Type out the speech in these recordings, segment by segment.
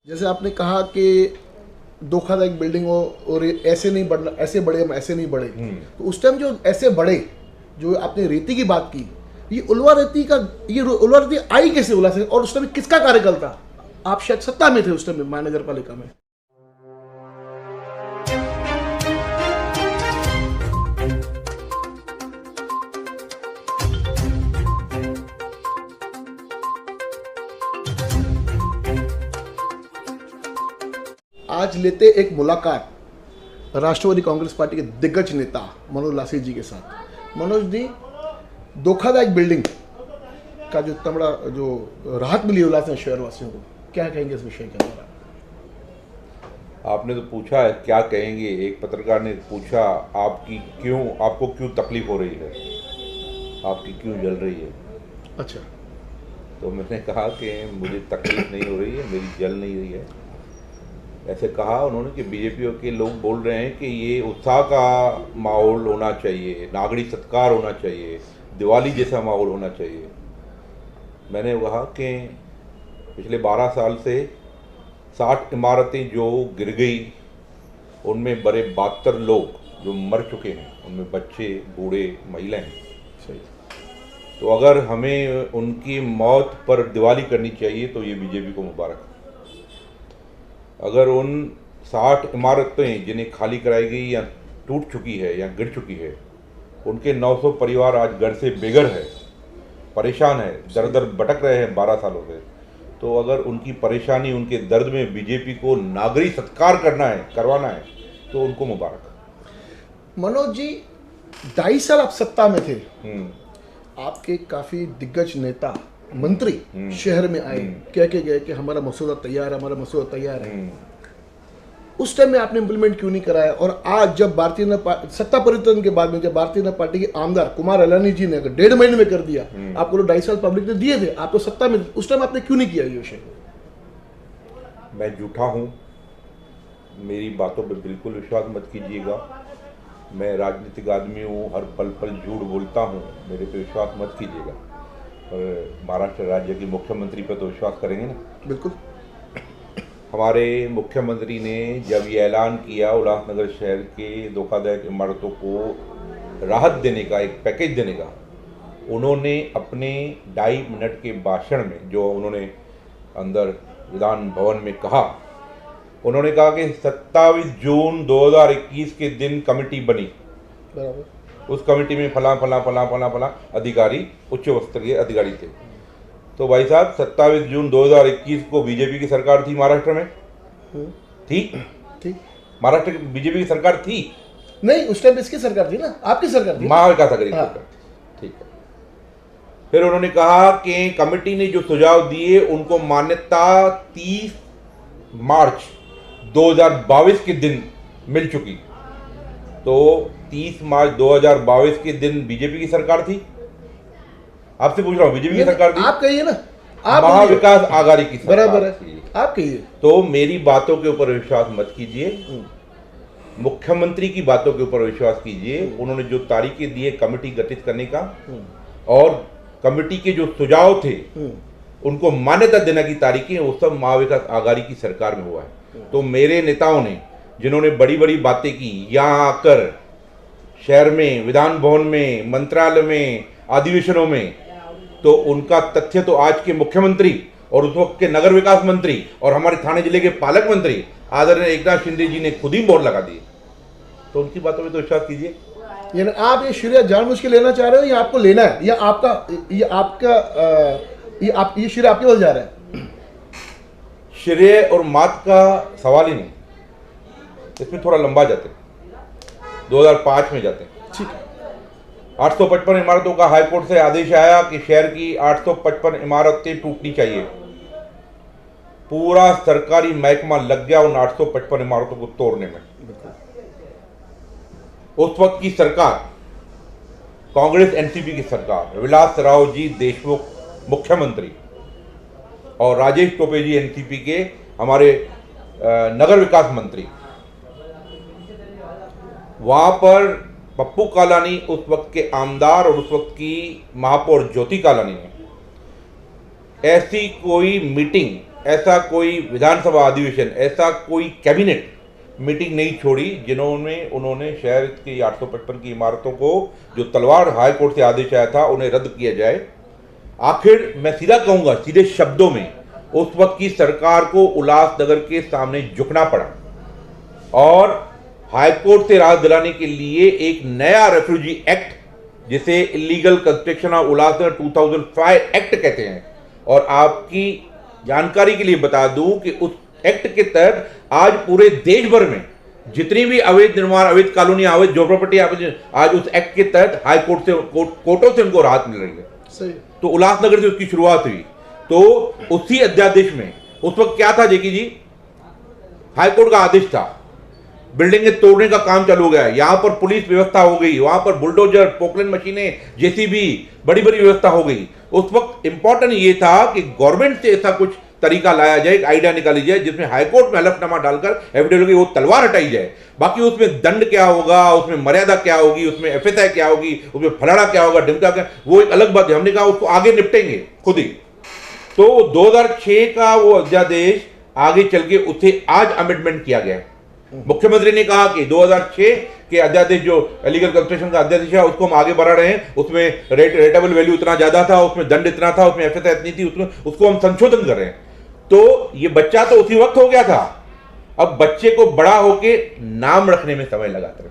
जैसे आपने कहा कि धोखादायक बिल्डिंग हो और ये ऐसे नहीं बढ़ना, ऐसे बढ़े हम ऐसे नहीं बढ़े, तो उस टाइम जो ऐसे बढ़े, जो आपने रेती की बात की, ये उलवा रेती का, ये उलवा रेती आई कैसे उला से, और उस टाइम किसका कार्यकाल था? आप शायद सत्ता में थे उस टाइम महानगर पालिका में। आज लेते एक मुलाकात राष्ट्रवादी कांग्रेस पार्टी के दिग्गज नेता मनोज लासी जी के साथ। मनोज जी, धोखादायक बिल्डिंग का जो इतना बड़ा जो राहत मिली उल्लासनगर शहरवासियों को, क्या कहेंगे इस विषय के अंदर? आपने तो पूछा है क्या कहेंगे, एक पत्रकार ने पूछा आपको क्यों तकलीफ हो रही है, आपकी क्यों जल रही है। अच्छा, तो मैंने कहा कि मुझे तकलीफ नहीं हो रही है, मेरी जल नहीं रही है। ऐसे कहा उन्होंने कि बीजेपी के लोग बोल रहे हैं कि ये उत्साह का माहौल होना चाहिए, नागरिक सत्कार होना चाहिए, दिवाली जैसा माहौल होना चाहिए। मैंने कहा कि पिछले 12 साल से 60 इमारतें जो गिर गई, उनमें बड़े 72 लोग जो मर चुके हैं, उनमें बच्चे, बूढ़े, महिलाएं। सही। तो अगर हमें उनकी मौत पर दिवाली करनी चाहिए तो ये बीजेपी को मुबारक। अगर उन 60 इमारतें जिन्हें खाली कराई गई या टूट चुकी है या गिर चुकी है, उनके 900 परिवार आज घर से बेघर है, परेशान है, दर दर भटक रहे हैं 12 सालों से, तो अगर उनकी परेशानी, उनके दर्द में बीजेपी को नागरिक सत्कार करवाना है तो उनको मुबारक। मनोज जी, 2.5 साल आप सत्ता में थे, आपके काफी दिग्गज नेता मंत्री शहर में आए, कह के गए कि हमारा मसौदा तैयार है, हमारा मसौदा तैयार है। उस टाइम में आपने इंप्लीमेंट क्यों नहीं कराया? और आज जब सत्ता परिवर्तन के बाद में जब भारतीय जनता पार्टी के आमदार कुमार अलानी जी ने अगर 1.5 महीने में कर दिया, आपको तो 2.5 साल पब्लिक ने दिए थे, आप तो सत्ता में, उस टाइम आपने क्यों नहीं किया ये विषय? मैं झूठा हूँ, मेरी बातों पर बिल्कुल विश्वास मत कीजिएगा। मैं राजनीतिक आदमी हूँ, हर पल पल झूठ बोलता हूँ, मेरे पे विश्वास मत कीजिएगा। और महाराष्ट्र राज्य के मुख्यमंत्री पर तो विश्वास करेंगे ना? बिल्कुल। हमारे मुख्यमंत्री ने जब ये ऐलान किया उल्लासनगर शहर के धोखादायक इमारतों को राहत देने का, एक पैकेज देने का, उन्होंने अपने 2.5 मिनट के भाषण में जो उन्होंने अंदर विधान भवन में कहा, उन्होंने कहा कि 27 जून 2021 के दिन कमेटी बनी, बराबर। उस कमेटी में फला फला फला फला फला अधिकारी, उच्च स्तरीय अधिकारी थे। तो भाई साहब, 27 जून 2021 को बीजेपी की सरकार थी महाराष्ट्र में, थी महाराष्ट्र की बीजेपी की सरकार थी नहीं, उस टाइम इसकी सरकार थी ना, आपकी सरकार थी। महाविकास अघाड़ी सरकार, ठीक है। फिर उन्होंने कहा कि कमेटी ने जो सुझाव दिए उनको मान्यता 30 मार्च 2022 के दिन मिल चुकी। तो 30 मार्च 2022 के दिन बीजेपी की सरकार थी, आपसे पूछ रहा हूँ, बीजेपी की सरकार थी? आप कहिए ना, आप महाविकास आघाड़ी की सरकार बराबर है, थी। आप कहिए। तो मेरी बातों के ऊपर विश्वास मत कीजिए, मुख्यमंत्री की बातों के ऊपर विश्वास कीजिए। उन्होंने जो तारीखें दी है कमेटी गठित करने का, और कमेटी के जो सुझाव थे उनको मान्यता देने की तारीखें, वो सब महाविकास आघाड़ी की सरकार में हुआ है। तो मेरे नेताओं ने जिन्होंने बड़ी बड़ी बातें की, यहाँ आकर शहर में, विधान भवन में, मंत्रालय में, अधिवेशनों में, तो उनका तथ्य तो आज के मुख्यमंत्री और उस वक्त के नगर विकास मंत्री और हमारे थाने जिले के पालक मंत्री आदरणीय एकनाथ शिंदे जी ने खुद ही बोर्ड लगा दिए। तो उनकी बातों में तो विश्वास कीजिए। यानी आप ये श्रेय जानबूझ के लेना चाह रहे हो, या आपको लेना है, या ये श्रेय आपके पास जा रहा है? श्रेय और मात का सवाल ही नहीं, इसमें थोड़ा लंबा जाते हैं, 2005 में जाते हैं। ठीक है। 855 इमारतों का हाईकोर्ट से आदेश आया कि शहर की 855 इमारतें टूटनी चाहिए। पूरा सरकारी महकमा लग गया उन 855 इमारतों को तोड़ने में। उस वक्त की सरकार, कांग्रेस एनसीपी की सरकार, विलास राव जी देशमुख मुख्यमंत्री और राजेश टोपे जी एनसीपी के हमारे नगर विकास मंत्री, वहां पर पप्पू कालानी उस वक्त के आमदार और उस वक्त की महापौर ज्योति कालानी ने ऐसी कोई मीटिंग ऐसा कोई विधानसभा अधिवेशन, ऐसा कोई कैबिनेट मीटिंग नहीं छोड़ी जिन्होंने उन्होंने शहर की 855 की इमारतों को, जो तलवार हाई कोर्ट से आदेश आया था, उन्हें रद्द किया जाए। आखिर मैं सीधा कहूंगा, सीधे शब्दों में, उस वक्त की सरकार को उल्लासनगर के सामने झुकना पड़ा और हाईकोर्ट से राहत दिलाने के लिए एक नया रेफ्यूजी एक्ट, जिसे illegal construction of Ulhasnagar 2005 act कहते हैं, और आपकी जानकारी के लिए बता दूं कि उस एक्ट के तहत आज पूरे देश भर में जितनी भी अवैध निर्माण, अवैध कॉलोनियां, अवैध प्रॉपर्टी, आज उस एक्ट के तहत हाई कोर्ट से, कोर्टों से उनको राहत मिल रही है। सही। तो उल्लासनगर से उसकी शुरुआत हुई। तो उसी अध्यादेश में उस वक्त क्या था जेकी जी, हाईकोर्ट का आदेश था, बिल्डिंगें तोड़ने का काम चालू हो गया, यहां पर पुलिस व्यवस्था हो गई, वहां पर बुलडोजर, पोकलेन मशीनें, जेसीबी, बड़ी बड़ी व्यवस्था हो गई। उस वक्त इंपॉर्टेंट ये था कि गवर्नमेंट से ऐसा कुछ तरीका लाया जाए, एक आइडिया निकाली जाए जिसमें हाईकोर्ट में हलफनामा डालकर एफिडेविट की वो तलवार हटाई जाए। बाकी उसमें दंड क्या होगा, उसमें मर्यादा क्या होगी, उसमें एफएसआई क्या होगी, उसमें फलाना क्या होगा, ढिमका क्या, वो एक अलग बात है। हमने कहा उसको आगे निपटेंगे खुद ही। तो 2006 का वो अध्यादेश आगे चल के उसे आज अमेंडमेंट किया गया। मुख्यमंत्री ने कहा कि 2006 के अध्यादेश, जो इलीगल कंस्ट्रक्शन का अध्यादेश है, उसको हम आगे बढ़ा रहे हैं। उसमें रेटेबल वैल्यू इतना ज्यादा था, उसमें दंड इतना था, उसमें एफएसआई इतनी थी, उसको हम संशोधन कर रहे हैं। तो ये बच्चा तो उसी वक्त हो गया था, अब बच्चे को बड़ा होके नाम रखने में समय लगा था।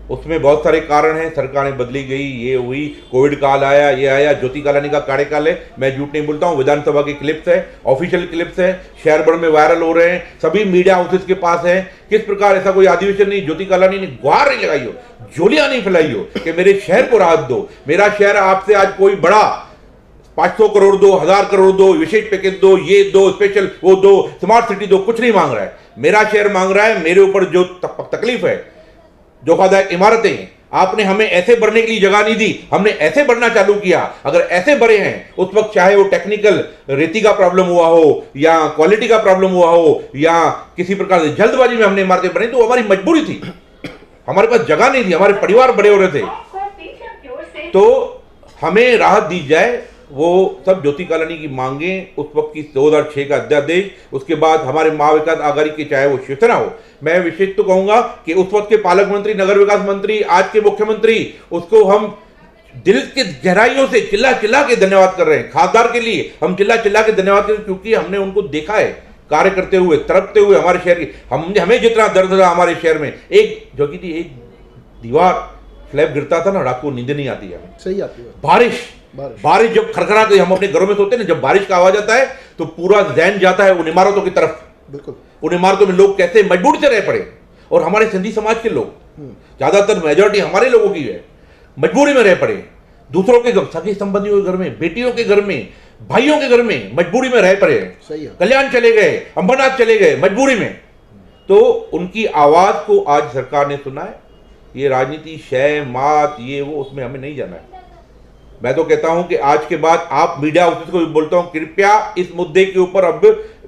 उसमें बहुत सारे कारण हैं, सरकारें बदली गई, ये हुई, कोविड काल आया, ये आया, ज्योति कालानी का कार्यकाल है, मैं झूठ नहीं बोलता हूं, विधानसभा के क्लिप्स है, ऑफिशियल क्लिप्स है, शहर भर में वायरल हो रहे हैं, सभी मीडिया हाउसेस के पास है। किस प्रकार ऐसा कोई अधिवेशन नहीं, ज्योति कालानी ने गुहार नहीं लगाई हो, झोलियां नहीं फैलाई हो कि मेरे शहर को राहत दो, मेरा शहर आपसे आज कोई बड़ा 500 करोड़ दो, 1000 करोड़ दो, विशेष पैकेज दो, ये दो, स्पेशल वो दो, स्मार्ट सिटी दो, कुछ नहीं मांग रहा है। मेरा शहर मांग रहा है, मेरे ऊपर जो तकलीफ है, धोखादायक इमारतें, आपने हमें ऐसे बढ़ने के लिए जगह नहीं दी, हमने ऐसे बढ़ना चालू किया। अगर ऐसे बढ़े हैं उस वक्त, चाहे वो टेक्निकल रेती का प्रॉब्लम हुआ हो, या क्वालिटी का प्रॉब्लम हुआ हो, या किसी प्रकार से जल्दबाजी में हमने इमारतें बनाई, तो हमारी मजबूरी थी, हमारे पास जगह नहीं थी, हमारे परिवार बड़े हो रहे थे। तो हमें राहत दी जाए, वो सब ज्योति कालानी की मांगे, उस वक्त की 2006 का अध्यादेश, उसके बाद हमारे महाविकास आघाड़ी के, चाहे वो शिवसेना हो, मैं विशेष तो कहूंगा कि उस वक्त के पालक मंत्री, नगर विकास मंत्री, आज के मुख्यमंत्री, उसको हम दिल के गहराइयों से चिल्ला चिल्ला के धन्यवाद कर रहे हैं। खासदार के लिए हम चिल्ला चिल्ला के धन्यवाद कर रहे हैं, क्योंकि हमने उनको देखा है कार्य करते हुए, तड़पते हुए हमारे शहर की। हमें जितना दर्द था हमारे शहर में, एक जो कि थी, एक दीवार स्लैब गिरता था ना, रात को नींद नहीं आती है, सही आती है। बारिश जब खड़खड़ा के हम अपने घरों में सोते हैं, जब बारिश का आवाज आता है तो पूरा ध्यान जाता है उन इमारतों की तरफ। बिल्कुल। उन इमारतों में लोग कैसे मजबूरी से रह पड़े, और हमारे सिंधी समाज के लोग, ज्यादातर मेजोरिटी हमारे लोगों की है, मजबूरी में रह पड़े। दूसरों के सगे संबंधियों के घर में, बेटियों के घर में, भाइयों के घर में मजबूरी में रह पड़े। सही है। कल्याण चले गए, अंबरनाथ चले गए मजबूरी में। तो उनकी आवाज को आज सरकार ने सुना है। ये राजनीति, शय मात, ये वो, उसमें हमें नहीं जाना है। मैं तो कहता हूं कि आज के बाद आप मीडिया हाउसेस को भी बोलता हूं, कृपया इस मुद्दे के ऊपर अब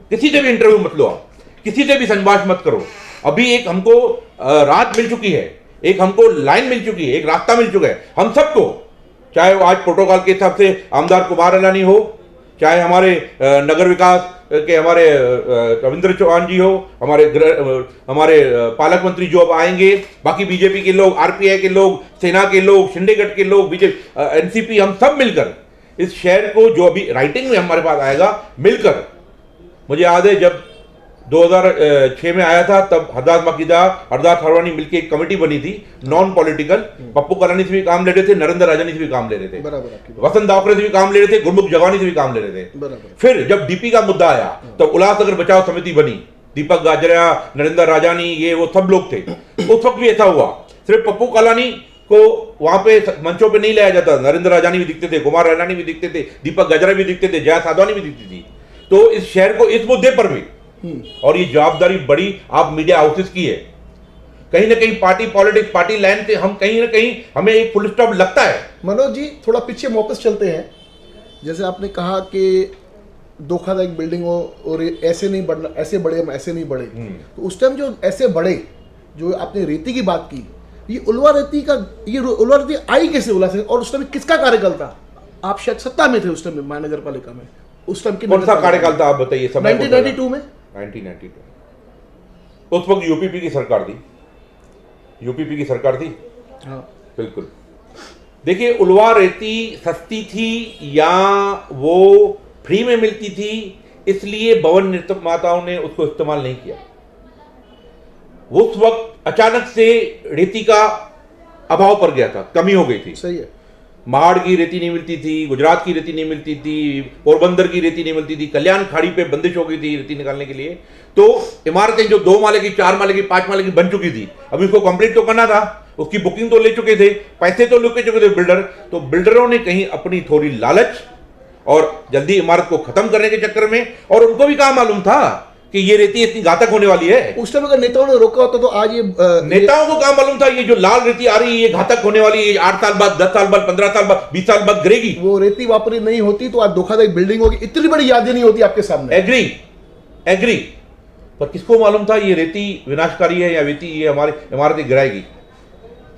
किसी से भी इंटरव्यू मत लो, आप किसी से भी संवाद मत करो। अभी एक हमको रात मिल चुकी है, एक हमको लाइन मिल चुकी है, एक रास्ता मिल चुका है हम सबको, चाहे वो आज प्रोटोकॉल के हिसाब से आमदार कुमार अलानी हो, चाहे हमारे नगर विकास के हमारे रविंद्र चौहान जी हो, हमारे पालक मंत्री जो अब आएंगे, बाकी बीजेपी के लोग, आरपीआई के लोग, सेना के लोग, शिंदे गठ के लोग, बीजेपी, एनसीपी, हम सब मिलकर इस शहर को, जो अभी राइटिंग में हमारे पास आएगा, मिलकर। मुझे याद है जब 2006 में आया था, तब हरदास माकीदा, हरदास हरवानी मिलकर एक कमेटी बनी थी, नॉन पॉलिटिकल। पप्पू कलानी से भी काम ले रहे थे, नरेंद्र राजानी से भी काम ले रहे थे, वसंत दावकरे से भी काम ले रहे थे, गुरमुख जवानी से भी काम ले रहे थे। फिर जब डीपी का मुद्दा आया तब उल्लासनगर बचाओ समिति बनी, दीपक गाजरिया, नरेंद्र राजानी, ये वो सब लोग थे। उस वक्त भी ऐसा हुआ, सिर्फ पप्पू कलानी को वहां पे मंचों पे नहीं लाया जाता, नरेंद्र राजानी भी दिखते थे, कुमार राजानी भी दिखते थे, दीपक गाजरा भी दिखते थे, जया साधवानी भी दिखती थी। तो इस शहर को इस मुद्दे पर भी, और ये जवाबदारी बड़ी आप मीडिया हाउसेस की है। कहीं ना कहीं पार्टी पॉलिटिक्स, पार्टी लाइन से हम कहीं ना कहीं, हमें एक फुल स्टॉप लगता है। मनोज जी, थोड़ा पीछे वापस चलते हैं। जैसे आपने कहा कि धोखादायक बिल्डिंग हो और ऐसे नहीं बढ़ना, ऐसे बढ़े, हम ऐसे नहीं बढ़े। तो उस टाइम जो ऐसे बढ़े, जो आपने रेती की बात की, ये उल्वा रेती आई कैसे उल्ला से, और उस टाइम किसका कार्यकाल था? आप शायद सत्ता में थे उस टाइम महानगर पालिका में। उस टाइम की कौन सा कार्यकाल था आप बताइए? समय 1992 में 1992 उस वक्त यूपीपी की सरकार थी, यूपीपी की सरकार थी। हाँ बिल्कुल। देखिए, उलवा रेती सस्ती थी या वो फ्री में मिलती थी, इसलिए भवन निर्माताओं ने उसको इस्तेमाल नहीं किया। उस वक्त अचानक से रेती का अभाव पड़ गया था, कमी हो गई थी। सही है। महाड़ की रेती नहीं मिलती थी, गुजरात की रेती नहीं मिलती थी, पोरबंदर की रेती नहीं मिलती थी, कल्याण खाड़ी पे बंदिश हो गई थी रेती निकालने के लिए। तो इमारतें जो 2 माले की, 4 माले की, 5 माले की बन चुकी थी, अभी उसको कंप्लीट तो करना था, उसकी बुकिंग तो ले चुके थे, पैसे तो ले चुके थे बिल्डर। तो बिल्डरों ने कहीं अपनी थोड़ी लालच और जल्दी इमारत को खत्म करने के चक्कर में, और उनको भी कहा मालूम था कि ये रेती इतनी घातक होने वाली है। उस टाइम अगर नेताओं ने रोका होता तो आज ये नेताओं को कहा मालूम था ये जो लाल रेती आ रही है ये घातक होने वाली है, 8 साल बाद, 10 साल बाद, 15 साल बाद, 20 साल बाद गिरेगी। वो रेती वापरी नहीं होती तो आज धोखाधड़ी बिल्डिंग होगी, इतनी बड़ी यादें नहीं होती आपके सामने। एग्री। पर किसको मालूम था ये रेती विनाशकारी है या रेती ये हमारी इमारतें गिराएगी?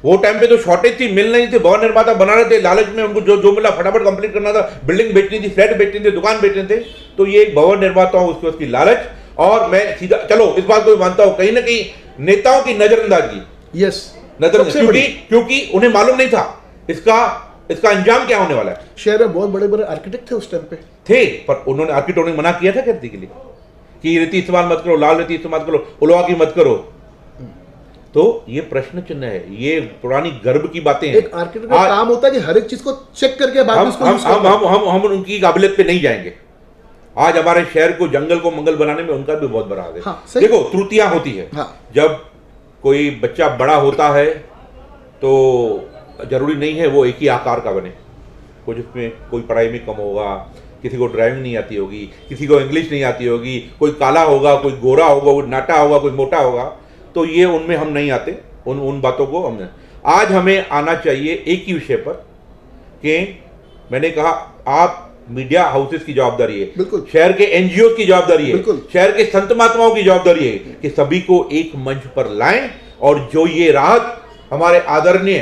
वो टाइम पे तो शॉर्टेज थी, मिल नहीं थी, भवन निर्माता बना रहे थे, लालच में उनको जो मिला फटाफट कंप्लीट करना था, बिल्डिंग बेचनी थी, फ्लैट बेचने थे, दुकान बेचने थे। तो ये भवन निर्माताओं उसकी उसकी लालच, और मैं सीधा चलो इस बात को मानता हूं कहीं ना कहीं नेताओं की नजरअंदाजी। यस, नजरअंदाजी, क्योंकि उन्हें मालूम नहीं था इसका अंजाम क्या होने वाला है। शहर में बहुत बड़े बड़े आर्किटेक्ट थे उस टाइम पे, थे, पर उन्होंने आर्किटेक्टों ने मना किया था खेती के लिए कि रेती इस्तेमाल मत करो, लाल रेती इस्तेमाल करो, उलवा की मत करो। तो ये प्रश्न चिन्ह है, ये पुरानी गर्भ की बातें हैं। एक आर्किटेक्ट का काम होता है कि हर एक चीज को चेक करके बाद में उसको यूज करना। हम उनकी काबिलियत पे नहीं जाएंगे। आज हमारे शहर को जंगल को मंगल बनाने में उनका भी बहुत बड़ा हाथ है। हाँ, देखो, त्रुटियां होती है। हाँ। जब कोई बच्चा बड़ा होता है तो जरूरी नहीं है वो एक ही आकार का बने। कुछ उसमें कोई पढ़ाई में कम होगा, किसी को ड्राइविंग नहीं आती होगी, किसी को इंग्लिश नहीं आती होगी, कोई काला होगा, कोई गोरा होगा, कोई नाटा होगा, कोई मोटा होगा। तो ये उनमें हम नहीं आते, उन बातों को हमने। आज हमें आना चाहिए एक ही विषय पर कि मैंने कहा आप मीडिया हाउसेस की जवाबदारी है, बिल्कुल, शहर के एनजीओ की जवाबदारी है, शहर के संत महात्माओं की जवाबदारी है कि सभी को एक मंच पर लाएं। और जो ये राहत हमारे आदरणीय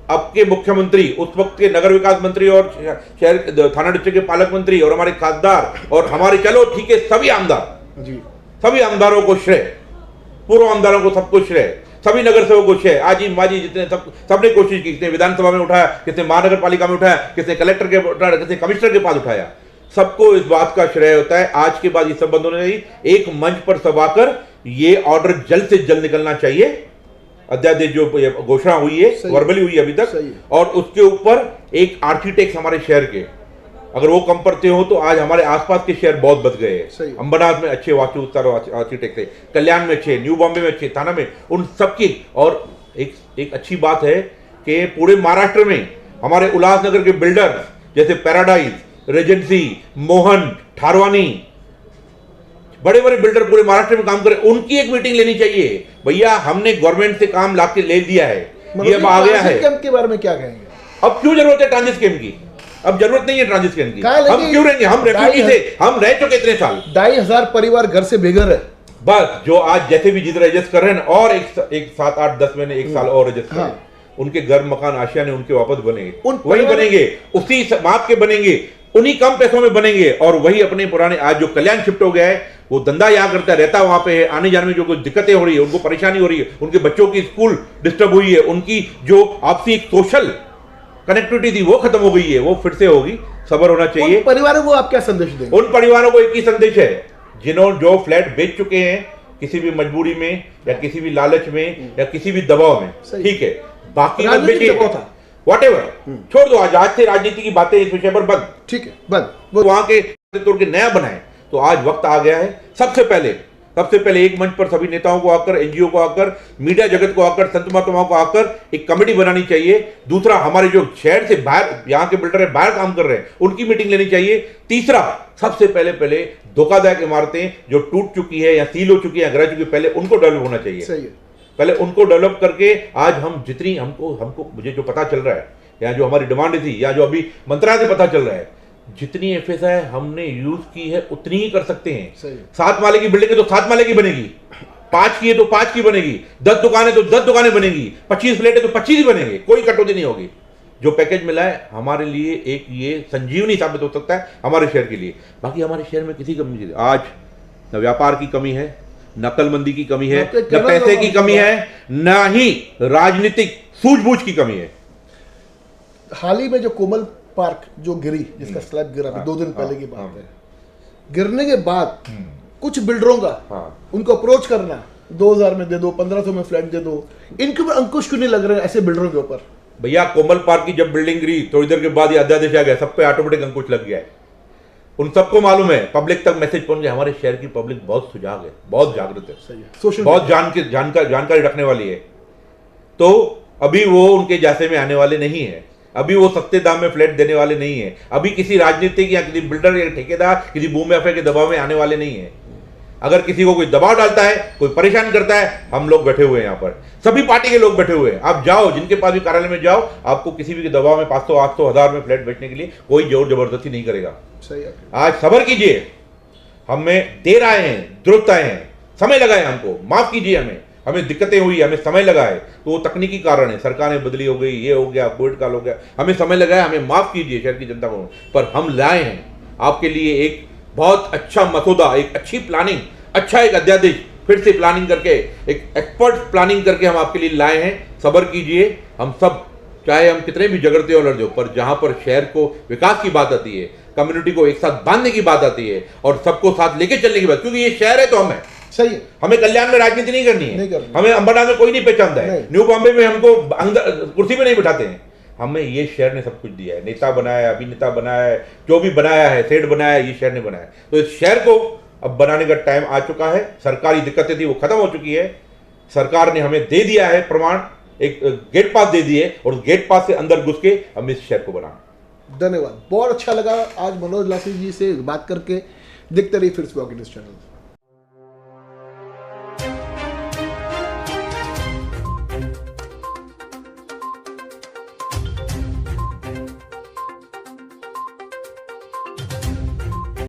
अब के मुख्यमंत्री, उस वक्त के नगर विकास मंत्री और शहर थाना डिस्ट्रिक्ट के पालक मंत्री और हमारे खासदार और हमारे चलो ठीक है सभी आमदार जी, सभी आमदारों को श्रेय, पूर्व आमदारों को सबको श्रेय, सभी नगर सेवकों को श्रेय। आजी माजी जितने सबने कोशिश की, किसने विधानसभा में उठाया, किसने महानगर पालिका में उठाया, किसने कलेक्टर के उठाया, किसने कमिश्नर के पास उठाया। सबको इस बात का श्रेय होता है। आज के बाद ये सब बंद होने चाहिए। एक मंच पर सब आकर ये ऑर्डर जल्द से जल्द निकलना चाहिए। अध्यादेश जो घोषणा हुई है, वर्बली हुई है अभी तक, और उसके ऊपर एक आर्किटेक्ट हमारे शहर के अगर वो कम पड़ते हो तो आज हमारे आसपास के शहर बहुत बच गए हैं। अंबरनाथ में अच्छे वास्तु आर्किटेक्ट थे, कल्याण में अच्छे, न्यू बॉम्बे में अच्छे, थाना में, उन सबकी। और एक अच्छी बात है कि पूरे महाराष्ट्र में हमारे उल्लासनगर के बिल्डर जैसे पैराडाइज, रेजेंसी, मोहन, ठारवानी, बड़े बड़े बिल्डर पूरे महाराष्ट्र में काम कर रहे, उनकी एक मीटिंग लेनी चाहिए। भैया हमने गवर्नमेंट से काम लाके ले दिया है, ये अब आ गया है। कैंप के बारे में क्या कहेंगे? अब क्यों जरूरत है ट्रांजिट कैंप की? अब जरूरत नहीं है ट्रांजिट कैंप की। हम क्यों रहेंगे? हम रेफ्यूजी थे, हम रह चुके इतने साल। 2,500 परिवार घर से बेघर है। बस जो आज जैसे भी जितना एडजस्ट कर रहे हैं और एक 7, 8, 10 महीने, 1 साल और एडजस्ट करें, उनके घर मकान आशिया ने उनके वापस बनेंगे, वही बनेंगे, उसी माप के बनेंगे, उन्हीं कम पैसों में बनेंगे। और वही अपने पुराने, आज जो कल्याण शिफ्ट हो गया है, वो धंधा यहाँ करता रहता वहां पे है, आने जाने में जो कुछ दिक्कतें हो रही है, उनको परेशानी हो रही है, उनके बच्चों की स्कूल डिस्टर्ब हुई है, उनकी जो आपसी एक सोशल कनेक्टिविटी थी वो खत्म हो गई है, वो फिर से होगी। सब्र होना चाहिए। उन परिवारों को आप क्या संदेश देंगे? उन परिवारों को एक ही संदेश है जिन्होंने जो फ्लैट बेच चुके हैं किसी भी मजबूरी में या किसी भी लालच में या किसी भी दबाव में, ठीक है, बाकी मत बेचिए, व्हाटएवर, छोड़ दो। आज से राजनीति की बातें इस विषय पर बंद, ठीक है, बंद। वो वहां के तोड़ के नया बनाए। तो आज वक्त आ गया है। सबसे पहले एक मंच पर सभी नेताओं को आकर, एनजीओ को आकर, मीडिया जगत को आकर, संत महात्माओं को आकर एक कमेटी बनानी चाहिए। दूसरा, हमारे जो शहर से बाहर यहाँ के बिल्डर है, बाहर काम कर रहे हैं, उनकी मीटिंग लेनी चाहिए। तीसरा, सबसे पहले धोखादायक इमारतें जो टूट चुकी है या सील हो चुकी है, गिरा चुकी है, पहले उनको डेवलप होना चाहिए। सही है। पहले उनको डेवलप करके आज हम जितनी हमको मुझे जो पता चल रहा है या जो हमारी डिमांड थी या जो अभी मंत्रालय से पता चल रहा है, जितनी एफएसआई हमने यूज की है उतनी ही कर सकते हैं। 7 माले की बिल्डिंग है तो 7 माले की बनेगी, 5 की है तो 5 की बनेगी, 10 दुकानें तो 10 दुकानें बनेगी, 25 फ्लैट है तो 25 ही बनेंगे, कोई कटौती नहीं होगी। जो पैकेज मिला है हमारे लिए एक ये संजीवनी साबित हो सकता है हमारे शहर के लिए। बाकी हमारे शहर में किसी कमी नहीं, आज न व्यापार की कमी है, न अक्लमंदी की कमी है, न पैसे की कमी है, न ही राजनीतिक सूझबूझ की कमी है। हाल ही में जो कोमल पार्क जो गिरी, जिसका स्लैब गिरा, 2 दिन पहले की बात है, गिरने के बाद कुछ बिल्डरों का उनको अप्रोच करना, 2000 में दे दो, 1500 में फ्लैट दे दो, इनके ऊपर अंकुश क्यों नहीं लग रहे ऐसे बिल्डरों के ऊपर? भैया कोमल पार्क की जब बिल्डिंग गिरी थोड़ी देर के बाद ये अध्यादेश आ गया, सब पे ऑटोमेटिक अंकुश लग गया है। उन सबको मालूम है, पब्लिक तक मैसेज पहुंच गया। हमारे शहर की पब्लिक बहुत सुजाग है, बहुत जागृत है, सही है, सोशल बहुत जानकारी रखने वाली है। तो अभी वो उनके जासे में आने वाले नहीं है, अभी वो सस्ते दाम में फ्लैट देने वाले नहीं है, अभी किसी राजनीतिक या किसी बिल्डर या ठेकेदार, किसी भूमि माफिया के दबाव में आने वाले नहीं है। अगर किसी को कोई दबाव डालता है, कोई परेशान करता है, हम लोग बैठे हुए हैं यहाँ पर, सभी पार्टी के लोग बैठे हुए हैं। आप जाओ, जिनके पास भी कार्यालय में जाओ, आपको किसी भी दबाव में 500, 800, 1000 में फ्लैट बेचने के लिए कोई जोर जबरदस्ती नहीं करेगा। सही है। आज सब्र कीजिए, हमें देर आए हैं, दुरुस्त आए हैं, समय लगा है हमको, माफ कीजिए हमें दिक्कतें हुई, हमें समय लगा है, तो वो तकनीकी कारण है, सरकारें बदली हो गई, ये हो गया, कोविड काल हो गया, हमें समय लगा है, हमें माफ कीजिए शहर की जनता को। पर हम लाए हैं आपके लिए एक बहुत अच्छा मसौदा, एक अच्छी प्लानिंग, अच्छा एक अध्यादेश, फिर से प्लानिंग करके, एक एक्सपर्ट प्लानिंग करके हम आपके लिए लाए हैं। सब्र कीजिए, हम सब, चाहे हम कितने भी झगड़ते हो लड़ते हो, पर जहां पर शहर को विकास की बात आती है, कम्युनिटी को एक साथ बांधने की बात आती है और सबको साथ लेके चलने की बात, क्योंकि ये शहर है तो हम है। सही है। हमें कल्याण में राजनीति नहीं करनी है, हमें अंबाला में कोई नहीं पहचानता है, न्यू बॉम्बे में हमको कुर्सी पे नहीं बिठाते हैं। हमें ये शहर ने सब कुछ दिया है, नेता बनाया है, अभिनेता बनाया है, जो भी बनाया है, सेठ बनाया है, ये शहर ने बनाया है। तो इस शहर को अब बनाने का टाइम आ चुका है। सरकारी दिक्कतें थी वो खत्म हो चुकी है, सरकार ने हमें दे दिया है प्रमाण, एक गेट पास दे दिए और गेट पास से अंदर घुस के हम इस शहर को बना। धन्यवाद, बहुत अच्छा लगा आज मनोज लासी जी से बात करके। दिखते रहिए फिर से वॉक इन न्यूज़ चैनल।